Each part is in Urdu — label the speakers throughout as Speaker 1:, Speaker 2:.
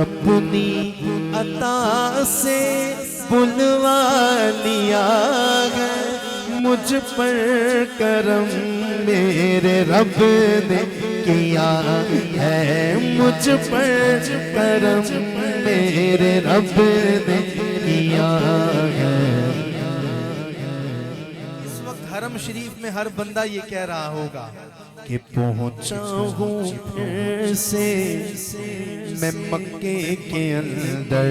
Speaker 1: اپنی عطا سے بلوا لیا ہے مجھ پر کرم میرے رب نے کیا ہے مجھ پر کرم میرے رب نے کیا ہے۔
Speaker 2: اس وقت حرم شریف میں ہر بندہ یہ کہہ رہا ہوگا
Speaker 1: کہ پہنچا ہوں پھر سے میں مکے کے اندر،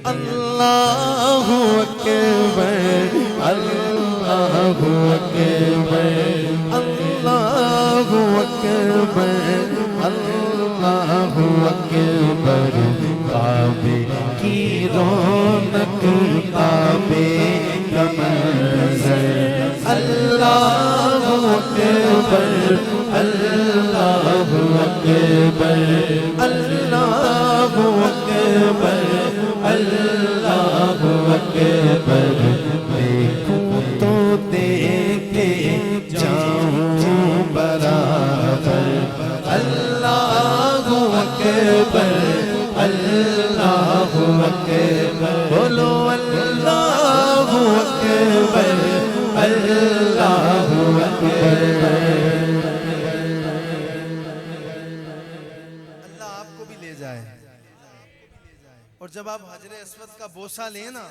Speaker 1: اللہ اکبر اللہ اکبر اللہ اکبر اللہ اکبر، کعبے کی رونق کعبے کا منظر، اللہ اکبر اللہ اکبر اللہ اکبر اللہ اکبر، دیکھوں تو دیکھے جاؤں برابر، اللہ اکبر اللہ اکبر، بولو اللہ اکبر اللہ اکبر۔
Speaker 2: اللہ آپ کو بھی لے جائے، اور جب آپ حجر اسود کا بوسہ لیں نا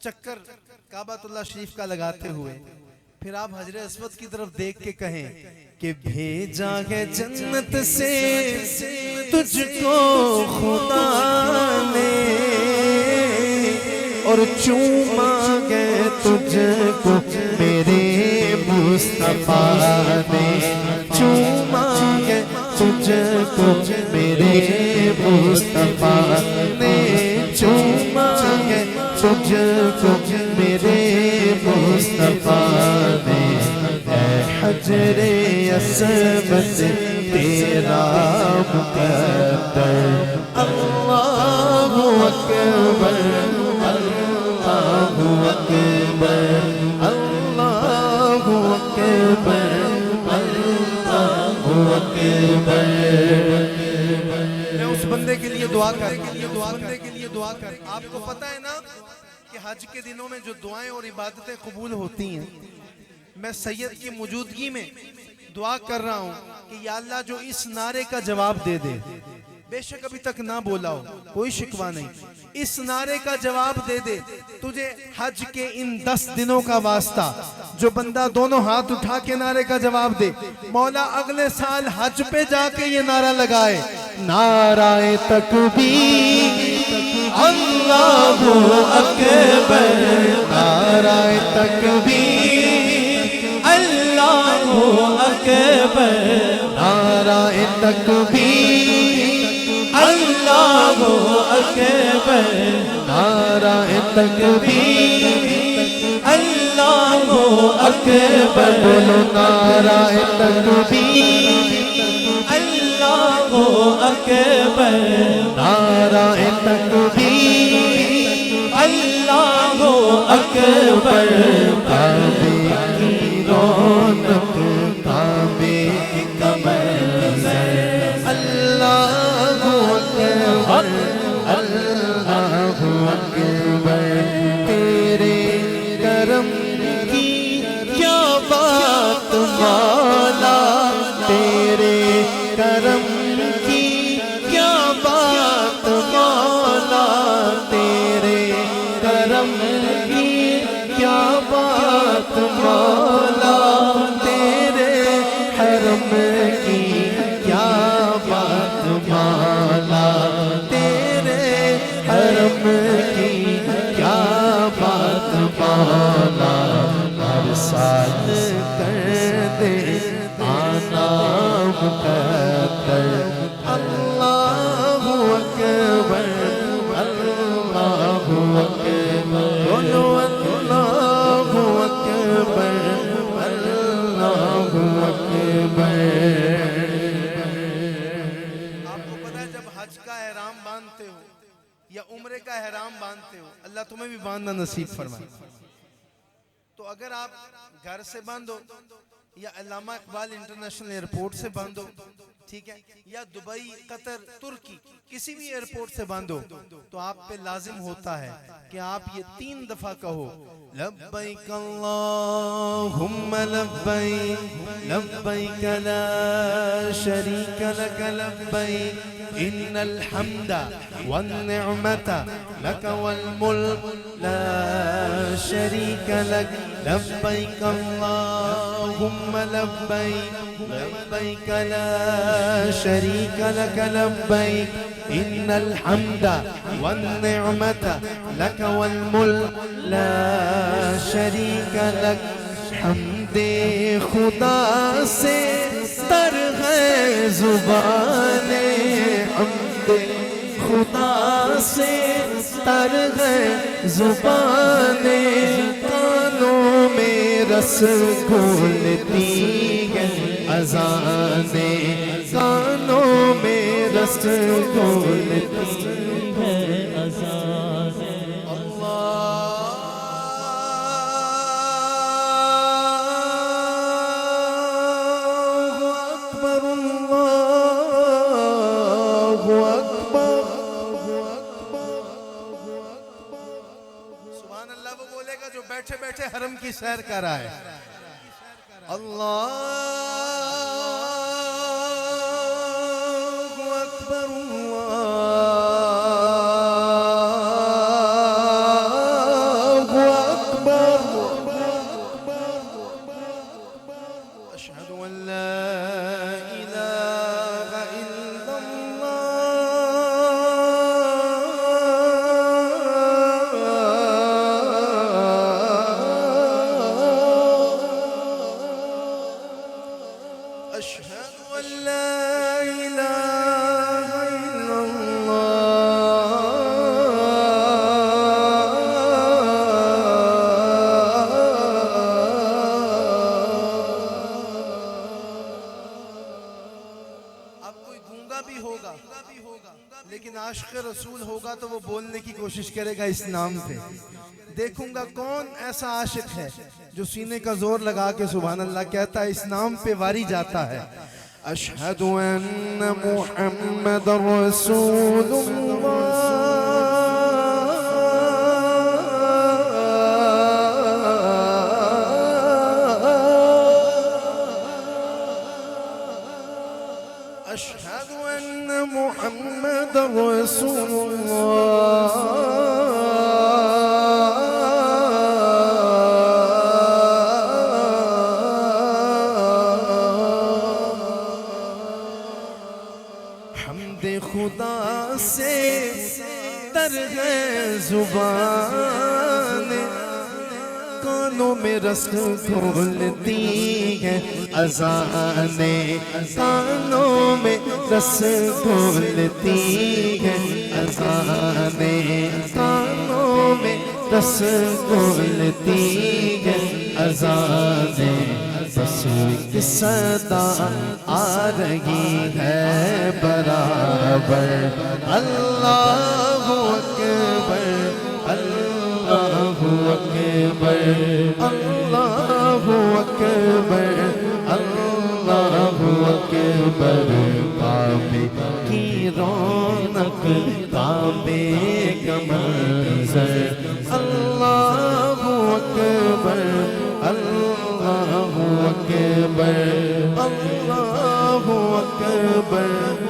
Speaker 2: چکر کعبۃ اللہ شریف کا لگاتے ہوئے، پھر آپ حجر اسود کی طرف دیکھ کے کہیں کہ بھیجا ہے جنت سے تجھ کو خدا نے، اور چوما گئے تجھ کو میرے مصطفیٰ نے، چوما گئے تجھ کو میرے مصطفیٰ نے، چوما گئے تجھ کو میرے مصطفیٰ نے، اے حجر اسود تیرا مقدر، اللہ اکبر اللہ اکبر اللہ اکبر اللہ اکبر۔ میں اس بندے کے لیے دعا کر آپ کو پتہ ہے نا کہ حج کے دنوں میں جو دعائیں اور عبادتیں قبول ہوتی ہیں، میں سید کی موجودگی میں دعا کر رہا ہوں کہ یا اللہ جو اس نعرے کا جواب دے دے، بے شک ابھی تک نہ بولا ہو کوئی شکوہ نہیں، اس نعرے کا جواب دے دے، تجھے حج کے ان 10 دنوں کا واسطہ، جو بندہ دونوں ہاتھ اٹھا کے نعرے کا جواب دے، مولا اگلے سال حج پہ جا کے یہ نعرہ لگائے،
Speaker 1: نعرہ تکبیر اللہ اکبر، نعرہ تکبیر اللہ اکبر، نعرہ تکبیر اللہ اکبر، نعرہ تکبیر اللہ اکبر، بولو نعرہ تکبیر اللہ اکبر، نعرہ تکبیر اللہ اکبر، کعبے کی رونق کعبے کا منظر، اللہ اکبر اللہ اکبر، تیرے کرم کی کیا بات مولا، تیرے کرم کی کیا بات مولا، تیرے کرم کی کیا بات مولا، تیرے حرم کی کیا بات مولا، تیرے حرم کی کیا بات مولا، ہر سال کر دے آنا مقدر، اللہ اکبر اللہ اکبر، بولو اللہ اکبر اللہ اکبر۔
Speaker 2: آپ کو پتہ ہے جب حج کا احرام باندھتے ہو یا عمرے کا احرام باندھتے ہو، اللہ تمہیں بھی باندھنا نصیب فرمائے، تو اگر آپ گھر سے باندھو یا علامہ اقبال انٹرنیشنل ایئرپورٹ سے باندھو ٹھیک ہے، یا دبئی، قطر، ترکی کسی بھی ایئرپورٹ سے باندھو تو آپ پہ لازم ہوتا ہے کہ آپ یہ 3 دفعہ کہو لبیک اللہم لبیک لبیک لا شریک لک لبیک ان الحمد والنعمت لک والملک لا شریک لک لبیک اللہم لبیک لبیک لا شریک لک لبیک ان الحمد والنعمت لک والملک لا شریک لک حمد خدا سے تر ہے زبان حمد خدا سے تر ہے زبان کانوں میں رس گھولتی ہے اذانیں کانوں میں رس گھولتی ہے اذانیں بیٹھے بیٹھے حرم کی سیر کر رہا ہے اللہ اکبر اللہ اکبر اشہد ان لا الہ الا أشهد أن لا إله إلا اب کوئی گونگا بھی ہوگا لیکن عاشق رسول ہوگا تو وہ بولنے کی کوشش کرے گا اس نام پہ دیکھوں گا کون ایسا عاشق ہے جو سینے کا زور لگا کے سبحان اللہ کہتا ہے اس نام پہ واری جاتا ہے اشہد ان محمد رسول اللہ اشہد ان محمد رسول اللہ حمد خدا سے تر ہے زبان کانوں میں رس گھولتی ہے اذانیں کانوں میں رس گھولتی ہے اذانیں کانوں میں رس گھولتی ہے اذانیں بس ایک صدا آ رہی ہے برابر اللہ اکبر اللہ اکبر اللہ اکبر اللہ اکبر کعبے کی رونق کعبے کا منظر اللہ اکبر اللہ اکبر اللہ اکبر